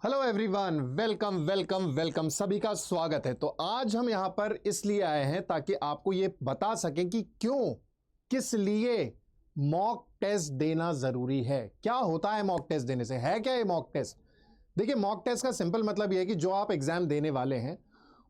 Hello everyone, welcome welcome welcome, सभी का स्वागत है। तो आज हम यहां पर इसलिए आए हैं ताकि आपको ये बता सकें कि क्यों, किस लिए मॉक टेस्ट देना जरूरी है। क्या होता है मॉक टेस्ट देने से, है क्या ये मॉक टेस्ट? देखिए, मॉक टेस्ट का सिंपल मतलब ये है कि जो आप एग्जाम देने वाले हैं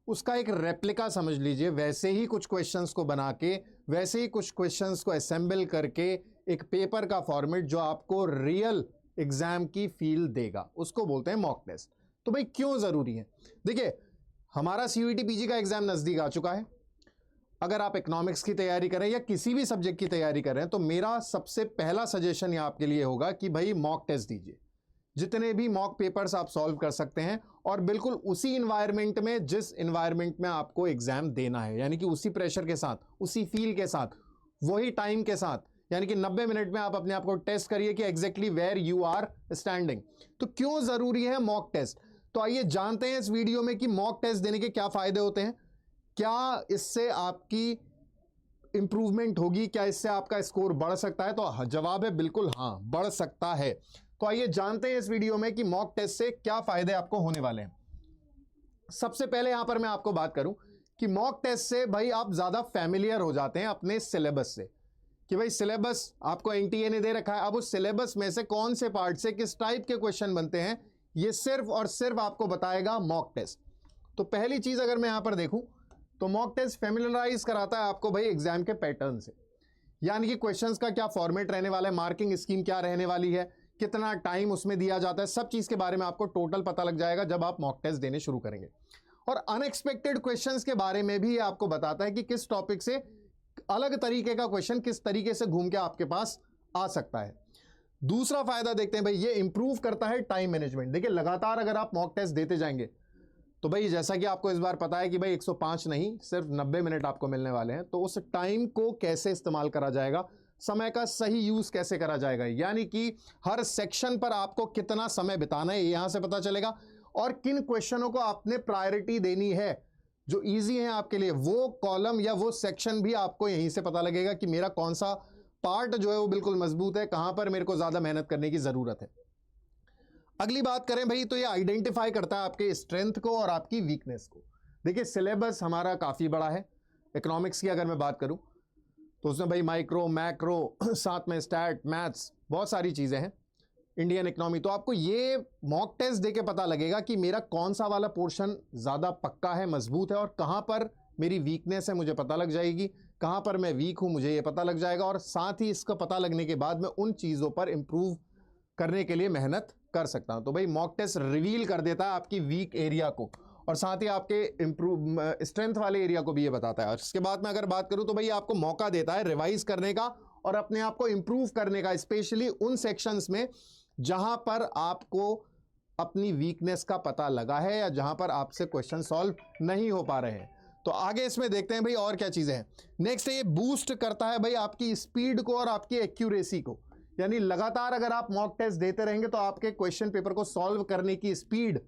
उसका एक रेप्लिका समझ लीजिए, वैसे ही कुछ क्वेश्चंस को बना के, वैसे ही कुछ क्वेश्चंस को असेंबल करके एक पेपर का फॉर्मेट जो आपको रियल एग्जाम की फील देगा, उसको बोलते हैं मॉक टेस्ट। तो भाई क्यों जरूरी है? देखिए, हमारा सीयूईटी पीजी का एग्जाम नजदीक आ चुका है। अगर आप इकोनॉमिक्स की तैयारी करें या किसी भी सब्जेक्ट की तैयारी करें तो मेरा सबसे पहला सजेशन यह आपके लिए होगा कि भाई मॉक टेस्ट दीजिए। जितने भी मॉक पेपर्स आप सॉल्व कर सकते हैं और बिल्कुल उसी इन्वायरमेंट में जिस इन्वायरमेंट में आपको एग्जाम देना है, यानी कि उसी प्रेशर के साथ, उसी फील के साथ, वही टाइम के साथ, यानी कि 90 मिनट में आप अपने आप को टेस्ट करिए कि exactly where you are standing. तो क्यों जरूरी है मॉक टेस्ट? तो आइए जानते हैं इस वीडियो में कि मॉक टेस्ट देने के क्या फायदे होते हैं, क्या इससे आपकी इंप्रूवमेंट होगी, क्या इससे आपका स्कोर बढ़ सकता है? तो जवाब है बिल्कुल हाँ, बढ़ सकता है। तो आइए जानते हैं इस वीडियो में कि मॉक टेस्ट से क्या फायदे आपको होने वाले हैं। सबसे पहले यहां पर मैं आपको बात करूं कि मॉक टेस्ट से भाई आप ज्यादा फैमिलियर हो जाते हैं अपने सिलेबस से, कि भाई सिलेबस आपको एनटीए ने दे रखा है, अब उस सिलेबस में से कौन से पार्ट से किस टाइप के क्वेश्चन बनते हैं, ये सिर्फ और सिर्फ आपको बताएगा मॉक टेस्ट। तो पहली चीज अगर मैं यहां पर देखूं तो मॉक टेस्ट फैमिलियराइज कराता है आपको भाई एग्जाम के पैटर्न से, यानी कि क्वेश्चंस का क्या फॉर्मेट रहने वाला है, मार्किंग स्कीम क्या रहने वाली है, कितना टाइम उसमें दिया जाता है, सब चीज के बारे में आपको टोटल पता लग जाएगा जब आप मॉक टेस्ट देने शुरू करेंगे। और अनएक्सपेक्टेड क्वेश्चंस के बारे में भी आपको बताता है कि किस टॉपिक से अलग तरीके का क्वेश्चन किस तरीके से घूम के आपके पास आ सकता है। दूसरा फायदा देखते हैं भाई, ये इंप्रूव करता है टाइम मैनेजमेंट। देखिए, लगातार अगर आप मॉक टेस्ट देते जाएंगे तो भाई जैसा कि आपको इस बार पता है कि भाई 105 नहीं, सिर्फ 90 मिनट आपको मिलने वाले हैं, तो उस टाइम को कैसे इस्तेमाल करा जाएगा, समय का सही यूज कैसे करा जाएगा, यानी कि हर सेक्शन पर आपको कितना समय बिताना है यहां से पता चलेगा, और किन क्वेश्चनों को आपने प्रायोरिटी देनी है जो इजी है आपके लिए, वो कॉलम या वो सेक्शन भी आपको यहीं से पता लगेगा कि मेरा कौन सा पार्ट जो है वो बिल्कुल मजबूत है, कहां पर मेरे को ज्यादा मेहनत करने की जरूरत है। अगली बात करें भाई तो ये आइडेंटिफाई करता है आपके स्ट्रेंथ को और आपकी वीकनेस को। देखिए, सिलेबस हमारा काफी बड़ा है। इकोनॉमिक्स की अगर मैं बात करूं तो उसमें भाई माइक्रो, मैक्रो, साथ में स्टैट, मैथ्स, बहुत सारी चीजें हैं, इंडियन इकोनॉमी। तो आपको ये मॉक टेस्ट देके पता लगेगा कि मेरा कौन सा वाला पोर्शन ज्यादा पक्का है, मजबूत है, और कहां पर मेरी वीकनेस है मुझे पता लग जाएगी, कहां पर मैं वीक हूं मुझे ये पता लग जाएगा, और साथ ही इसका पता लगने के बाद मैं उन चीजों पर इंप्रूव करने के लिए मेहनत कर सकता हूं। तो भाई मॉक टेस्ट रिवील कर देता है आपकी वीक एरिया को, और साथ ही आपके इंप्रूव स्ट्रेंथ वाले एरिया को भी ये बताता है। और इसके बाद में अगर बात करूं तो भाई आपको मौका देता है रिवाइज करने का और अपने आप को इंप्रूव करने का, स्पेशली उन सेक्शंस में जहां पर आपको अपनी वीकनेस का पता लगा है या जहां पर आपसे क्वेश्चन सॉल्व नहीं हो पा रहे हैं। तो आगे इसमें देखते हैं भाई और क्या चीजें हैं। नेक्स्ट, ये बूस्ट करता है भाई आपकी स्पीड को और आपकी एक्यूरेसी को, यानी लगातार अगर आप मॉक टेस्ट देते रहेंगे तो आपके क्वेश्चन पेपर को सॉल्व करने की स्पीड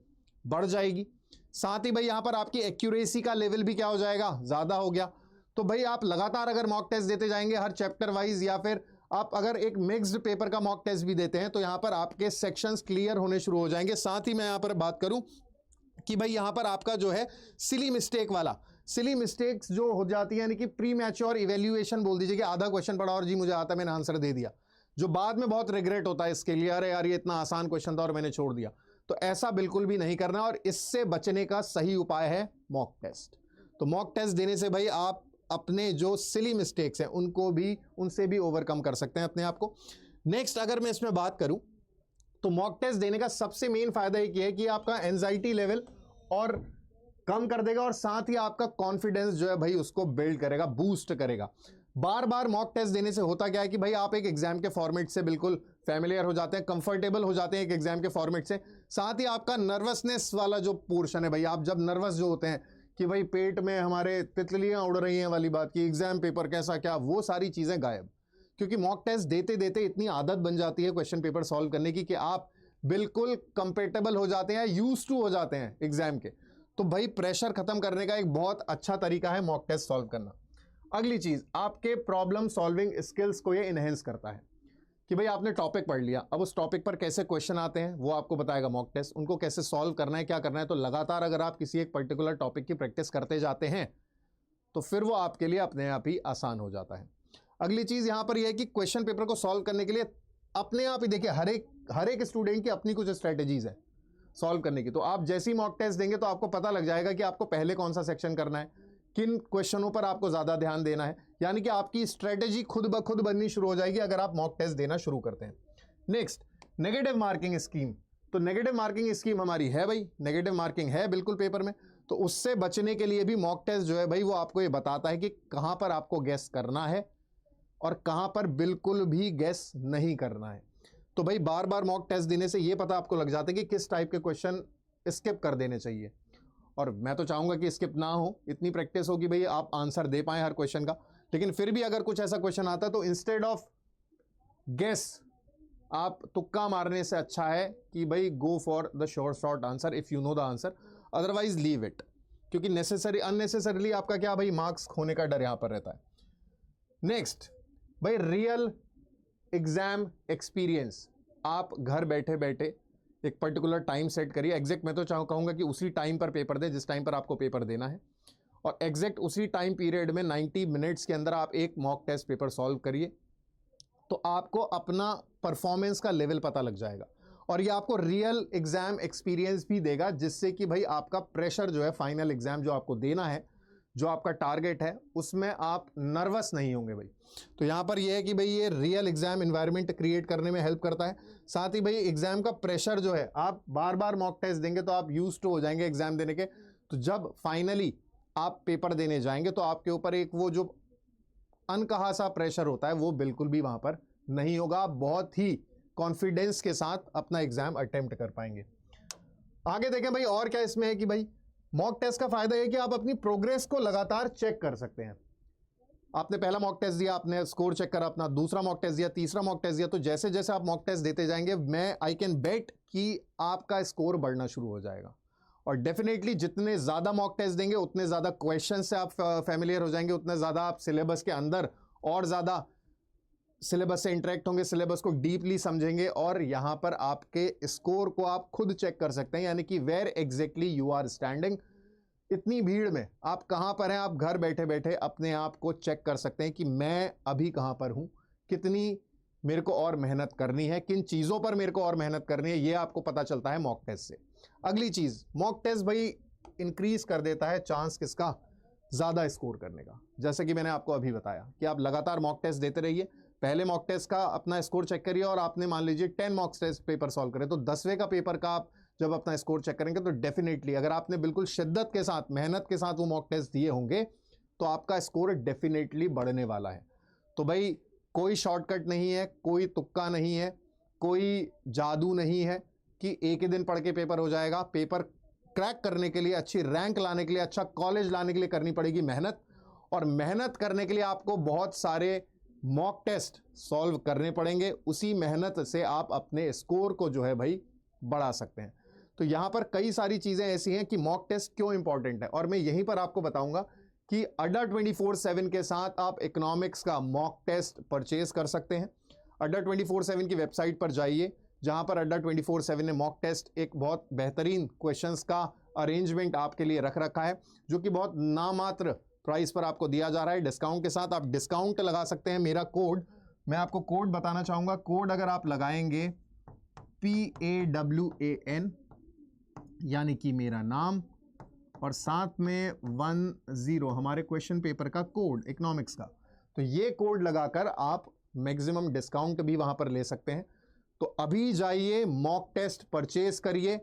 बढ़ जाएगी। साथ ही भाई यहां पर आपकी एक्यूरेसी का लेवल भी क्या हो जाएगा, ज्यादा हो गया। तो भाई आप लगातार अगर मॉक टेस्ट देते जाएंगे हर चैप्टर वाइज, या फिर आप अगर एक मिक्स्ड पेपर का मॉक टेस्ट भी देते हैं तो यहां पर आपके सेक्शंस क्लियर होने शुरू हो जाएंगे। साथ ही मैं यहां पर बात करूं कि भाई यहां पर आपका जो है सिली मिस्टेक वाला, सिली मिस्टेक्स जो हो जाती है, यानी कि प्री मैच्योर इवेल्युएशन बोल दीजिए कि आधा क्वेश्चन पढ़ा और जी मुझे आता, मैंने आंसर दे दिया, जो बाद में बहुत रिग्रेट होता है इसके लिए, अरे यार ये इतना आसान क्वेश्चन था और मैंने छोड़ दिया। तो ऐसा बिल्कुल भी नहीं करना, और इससे बचने का सही उपाय है मॉक टेस्ट। तो मॉक टेस्ट देने से भाई आप अपने जो सिली मिस्टेक्स हैं उनसे भी ओवरकम कर सकते हैं अपने आप को। नेक्स्ट, अगर मैं इसमें बात करूं तो मॉक टेस्ट देने का सबसे मेन फायदा एक है कि आपका एंजाइटी लेवल और कम कर देगा, और साथ ही आपका कॉन्फिडेंस जो है भाई उसको बिल्ड करेगा, बूस्ट करेगा। बार बार मॉक टेस्ट देने से होता क्या है कि भाई आप एक एग्जाम के फॉर्मेट से बिल्कुल फैमिलियर हो जाते हैं, कंफर्टेबल हो जाते हैं एक एग्जाम के फॉर्मेट से। साथ ही आपका नर्वसनेस वाला जो पोर्शन है भाई, आप जब नर्वस जो होते हैं कि भाई पेट में हमारे तितलियां उड़ रही हैं वाली बात की, एग्जाम पेपर कैसा क्या, वो सारी चीजें गायब। क्योंकि मॉक टेस्ट देते देते इतनी आदत बन जाती है क्वेश्चन पेपर सॉल्व करने की कि आप बिल्कुल कंपेटेबल हो जाते हैं, यूज टू हो जाते हैं एग्जाम के। तो भाई प्रेशर खत्म करने का एक बहुत अच्छा तरीका है मॉक टेस्ट सॉल्व करना। अगली चीज, आपके प्रॉब्लम सॉल्विंग स्किल्स को ये इनहेंस करता है कि भाई आपने टॉपिक पढ़ लिया, अब उस टॉपिक पर कैसे क्वेश्चन आते हैं वो आपको बताएगा मॉक टेस्ट, उनको कैसे सॉल्व करना है, क्या करना है। तो लगातार अगर आप किसी एक पर्टिकुलर टॉपिक की प्रैक्टिस करते जाते हैं तो फिर वो आपके लिए अपने आप ही आसान हो जाता है। अगली चीज यहां पर यह है कि क्वेश्चन पेपर को सॉल्व करने के लिए अपने आप ही देखिए हर एक स्टूडेंट की अपनी कुछ स्ट्रेटेजीज है सॉल्व करने की। तो आप जैसे ही मॉक टेस्ट देंगे तो आपको पता लग जाएगा कि आपको पहले कौन सा सेक्शन करना है, किन क्वेश्चनों पर आपको ज्यादा ध्यान देना है, यानी कि आपकी स्ट्रेटेजी खुद ब खुद बननी शुरू हो जाएगी अगर आप मॉक टेस्ट देना शुरू करते हैं। Next, negative marking scheme. तो नेगेटिव मार्किंग स्कीम हमारी है भाई, नेगेटिव मार्किंग है बिल्कुल पेपर में, तो उससे बचने के लिए भी मॉक टेस्ट जो है भाई वो आपको ये बताता है कि कहां पर आपको गेस करना है और कहां पर बिल्कुल भी गेस नहीं करना है। तो भाई बार बार मॉक टेस्ट देने से ये पता आपको लग जाता है कि किस टाइप के क्वेश्चन स्किप कर देने चाहिए, और मैं तो चाहूंगा कि स्किप ना हो, इतनी प्रैक्टिस हो कि भाई आप आंसर दे पाए हर क्वेश्चन का। लेकिन फिर भी अगर कुछ ऐसा क्वेश्चन आता है तो इंस्टेड ऑफ गेस आप तुक्का मारने से अच्छा है कि भाई go for the short answer if you know the answer, otherwise leave it, क्योंकि अननेसेसरीली आपका क्या भाई मार्क्स खोने का डर यहां पर रहता है। नेक्स्ट भाई रियल एग्जाम एक्सपीरियंस। आप घर बैठे बैठे एक पर्टिकुलर टाइम सेट करिए, एग्जैक्ट मैं तो कहूंगा कि उसी टाइम पर पेपर दे जिस टाइम पर आपको पेपर देना है, और एग्जैक्ट उसी टाइम पीरियड में 90 मिनट्स के अंदर आप एक मॉक टेस्ट पेपर सॉल्व करिए। तो आपको अपना परफॉर्मेंस का लेवल पता लग जाएगा और ये आपको रियल एग्जाम एक्सपीरियंस भी देगा, जिससे कि भाई आपका प्रेशर जो है फाइनल एग्जाम जो आपको देना है, जो आपका टारगेट है, उसमें आप नर्वस नहीं होंगे भाई। तो यहां पर यह है कि भाई ये रियल एग्जाम एनवायरनमेंट क्रिएट करने में हेल्प करता है। साथ ही भाई एग्जाम का प्रेशर जो है, आप बार बार मॉक टेस्ट देंगे तो आप यूज टू हो जाएंगे एग्जाम देने के, तो जब फाइनली आप पेपर देने जाएंगे तो आपके ऊपर एक वो जो अनकहा सा प्रेशर होता है वो बिल्कुल भी वहां पर नहीं होगा, आप बहुत ही कॉन्फिडेंस के साथ अपना एग्जाम अटेम्प्ट कर पाएंगे। आगे देखें भाई और क्या इसमें है कि भाई मॉक टेस्ट का फायदा है कि आप अपनी प्रोग्रेस को लगातार चेक कर सकते हैं। आपने पहला मॉक टेस्ट दिया, आपने स्कोर चेक करा अपना, दूसरा मॉक टेस्ट दिया, तीसरा मॉक टेस्ट दिया, तो जैसे जैसे आप मॉक टेस्ट देते जाएंगे आई कैन बेट कि आपका स्कोर बढ़ना शुरू हो जाएगा। और डेफिनेटली जितने ज्यादा मॉक टेस्ट देंगे उतने ज्यादा क्वेश्चन से आप फैमिलियर हो जाएंगे, उतने ज्यादा आप सिलेबस के अंदर और ज्यादा सिलेबस से इंटरेक्ट होंगे, सिलेबस को डीपली समझेंगे, और यहां पर आपके स्कोर को आप खुद चेक कर सकते हैं, यानी कि where exactly you are standing. इतनी भीड़ में आप कहां पर हैं, आप घर बैठे बैठे अपने आप को चेक कर सकते हैं कि मैं अभी कहां पर हूं, कितनी मेरे को और मेहनत करनी है, किन चीजों पर मेरे को और मेहनत करनी है, ये आपको पता चलता है मॉक टेस्ट से। अगली चीज, मॉक टेस्ट भाई इंक्रीज कर देता है चांस किसका, ज्यादा स्कोर करने का। जैसे कि मैंने आपको अभी बताया कि आप लगातार मॉक टेस्ट देते रहिए, पहले मॉक टेस्ट का अपना स्कोर चेक करिए, और आपने मान लीजिए 10 मॉक टेस्ट पेपर सॉल्व करें तो 10वें का पेपर का आप जब अपना स्कोर चेक करेंगे तो डेफिनेटली अगर आपने बिल्कुल शिद्दत के साथ, मेहनत के साथ वो मॉक टेस्ट दिए होंगे तो आपका स्कोर डेफिनेटली बढ़ने वाला है। तो भाई कोई शॉर्टकट नहीं है, कोई तुक्का नहीं है, कोई जादू नहीं है कि एक ही दिन पढ़ के पेपर हो जाएगा। पेपर क्रैक करने के लिए, अच्छी रैंक लाने के लिए, अच्छा कॉलेज लाने के लिए करनी पड़ेगी मेहनत, और मेहनत करने के लिए आपको बहुत सारे मॉक टेस्ट सॉल्व करने पड़ेंगे। उसी मेहनत से आप अपने स्कोर को जो है भाई बढ़ा सकते हैं। तो यहां पर कई सारी चीजें ऐसी हैं कि मॉक टेस्ट क्यों इंपॉर्टेंट है, और मैं यहीं पर आपको बताऊंगा कि अड्डा 24/7 के साथ आप इकोनॉमिक्स का मॉक टेस्ट परचेज कर सकते हैं। अड्डा 24/7 की वेबसाइट पर जाइए, जहां पर अड्डा 24/7 ने मॉक टेस्ट एक बहुत बेहतरीन क्वेश्चंस का अरेंजमेंट आपके लिए रख रखा है, जो कि बहुत नामात्र प्राइस पर आपको दिया जा रहा है डिस्काउंट के साथ। आप डिस्काउंट लगा सकते हैं, मेरा कोड, मैं आपको कोड बताना चाहूंगा। कोड अगर आप लगाएंगे PAWAN यानी कि मेरा नाम, और साथ में 10 हमारे क्वेश्चन पेपर का कोड इकोनॉमिक्स का, तो ये कोड लगाकर आप मैक्सिमम डिस्काउंट भी वहां पर ले सकते हैं। तो अभी जाइए मॉक टेस्ट परचेज करिए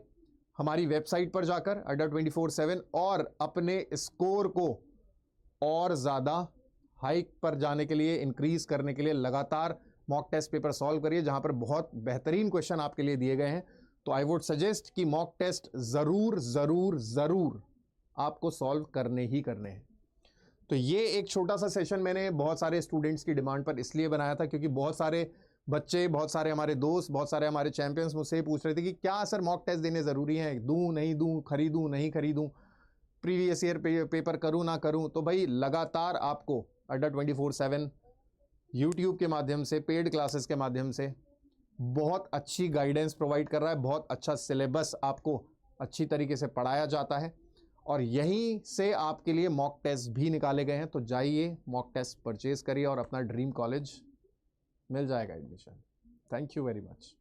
हमारी वेबसाइट पर जाकर अड्डा 24/7, और अपने स्कोर को और ज़्यादा हाइक पर जाने के लिए, इंक्रीज करने के लिए लगातार मॉक टेस्ट पेपर सॉल्व करिए, जहां पर बहुत बेहतरीन क्वेश्चन आपके लिए दिए गए हैं। तो आई वुड सजेस्ट कि मॉक टेस्ट ज़रूर ज़रूर ज़रूर आपको सॉल्व करने ही करने हैं। तो ये एक छोटा सा सेशन मैंने बहुत सारे स्टूडेंट्स की डिमांड पर इसलिए बनाया था, क्योंकि बहुत सारे बच्चे, बहुत सारे हमारे दोस्त, बहुत सारे हमारे चैंपियंस मुझसे पूछ रहे थे कि क्या सर मॉक टेस्ट देने ज़रूरी है, दूँ नहीं दूँ, खरीदूँ नहीं खरीदूँ, प्रीवियस ईयर पेपर करूं ना करूं। तो भाई लगातार आपको अड्डा 24/7 यूट्यूब के माध्यम से, पेड क्लासेस के माध्यम से बहुत अच्छी गाइडेंस प्रोवाइड कर रहा है, बहुत अच्छा सिलेबस आपको अच्छी तरीके से पढ़ाया जाता है और यहीं से आपके लिए मॉक टेस्ट भी निकाले गए हैं। तो जाइए मॉक टेस्ट परचेज करिए और अपना ड्रीम कॉलेज मिल जाएगा admission. Thank you very much.